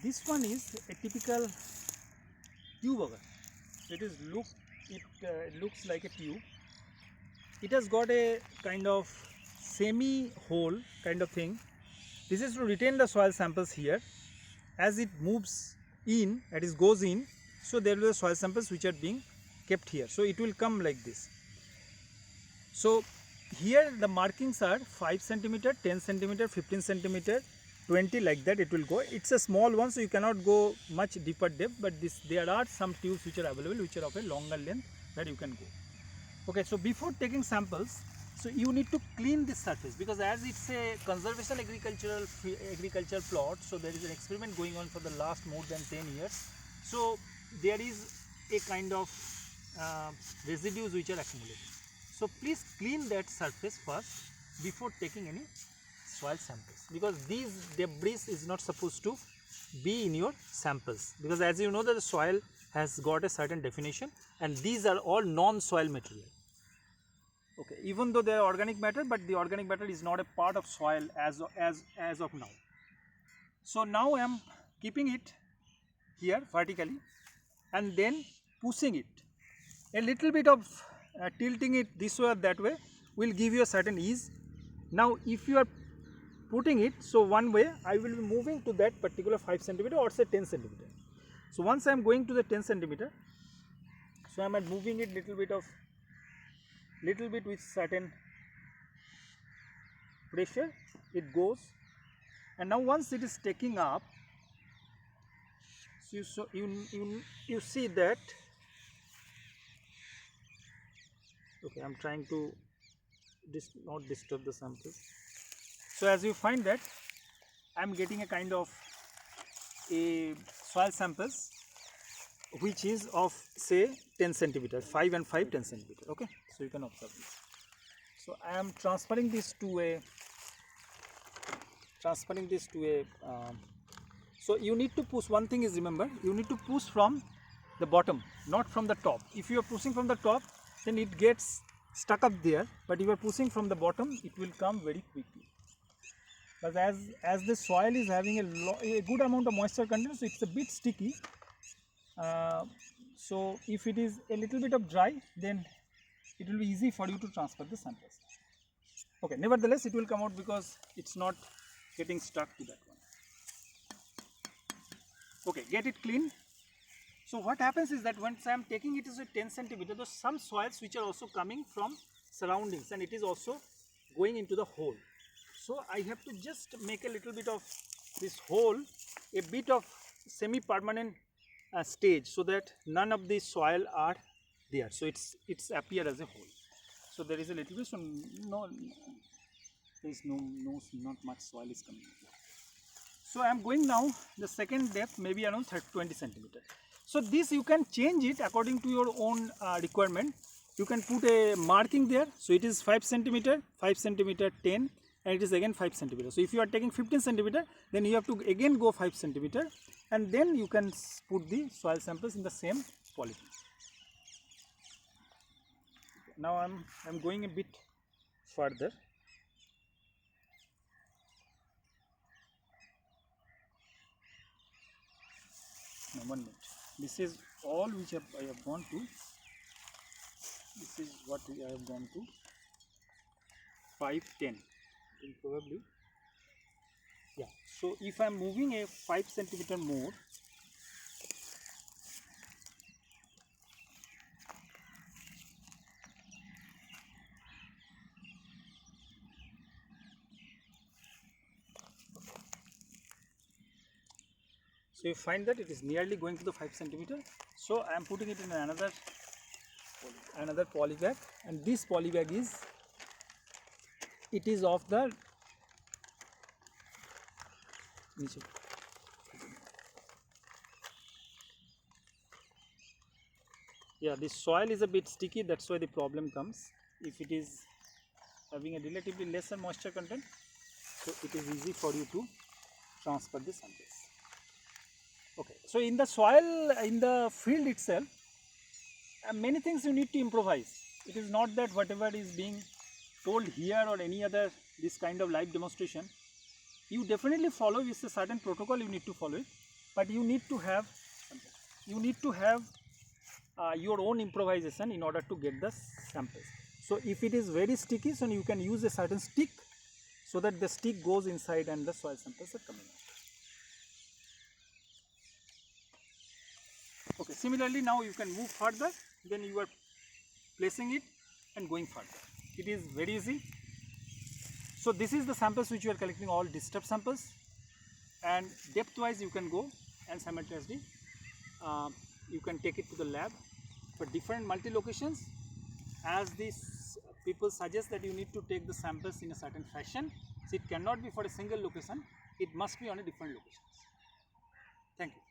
this one is a typical tube agar. It looks like a tube. It has got a kind of semi hole kind of thing. This is to retain the soil samples here. As it moves in, that is goes in, so there will be soil samples which are being kept here. So it will come like this. So here the markings are 5 centimeter, 10 centimeter, 15 centimeter, 20, like that it will go. It's a small one, so you cannot go much deeper depth, but there are some tubes which are available which are of a longer length that you can go. Okay, so before taking samples, so you need to clean this surface, because as it's a conservation agricultural plot, so there is an experiment going on for the last more than 10 years. So there is a kind of residues which are accumulated. So please clean that surface first before taking any soil samples, because these debris is not supposed to be in your samples, because as you know that the soil has got a certain definition and these are all non-soil material. Okay, even though they are organic matter, but the organic matter is not a part of soil as of now. So now I am keeping it here vertically and then pushing it. A little bit of tilting it this way or that way will give you a certain ease. Now if you are putting it, so one way I will be moving to that particular 5 centimeter or say 10 centimeter. So once I am going to the 10 centimeter, so I am moving it little bit with certain pressure, it goes, and now once it is taking up, so you see that. Okay, I am trying to not disturb the samples. So as you find that I am getting a kind of a soil samples which is of say 10 centimeter, 5 and 5, 10 centimeter. Okay, so you can observe this. So I am transferring this to a so you need to push. One thing is, remember, you need to push from the bottom, not from the top. If you are pushing from the top, then it gets stuck up there, but if you are pushing from the bottom, it will come very quickly. But as the soil is having a good amount of moisture content, so it's a bit sticky. So if it is a little bit of dry, then it will be easy for you to transfer the samples. Okay, nevertheless it will come out because it's not getting stuck to that one. Okay, get it clean. So what happens is that once I am taking it as a 10 centimeter, there are some soils which are also coming from surroundings and it is also going into the hole. So I have to just make a little bit of this hole, a bit of semi-permanent stage, so that none of the soil are there. So it's appear as a hole. So there is a little bit, so there is not much soil is coming here. So I am going now the second depth, maybe around 20 centimeter. So this you can change it according to your own requirement. You can put a marking there. So it is 5 centimeter, 5 centimeter, 10, and it is again 5 centimeter. So if you are taking 15 centimeter, then you have to again go 5 centimeter, and then you can put the soil samples in the same polythene. Now I'm going a bit further. Now 1 minute. This is all which I have gone to. This is what I have gone to. 5, 10. Probably. Yeah. So if I am moving a 5 centimeter more, so you find that it is nearly going to the 5 centimeter. So I am putting it in another poly bag, and this poly bag is of the yeah, this soil is a bit sticky, that's why the problem comes. If it is having a relatively lesser moisture content, so it is easy for you to transfer the samples. Okay, so in the soil, in the field itself, many things you need to improvise. It is not that whatever is being told here or any other this kind of live demonstration, you definitely follow with a certain protocol, you need to follow it. but you need to have your own improvisation in order to get the samples. So if it is very sticky, so you can use a certain stick so that the stick goes inside and the soil samples are coming out. Okay, similarly now you can move further, then you are placing it and going further. It is very easy. So this is the samples which you are collecting, all disturbed samples, and depth wise you can go and simultaneously you can take it to the lab for different multi locations. As these people suggest that you need to take the samples in a certain fashion, so it cannot be for a single location, it must be on a different locations. Thank you.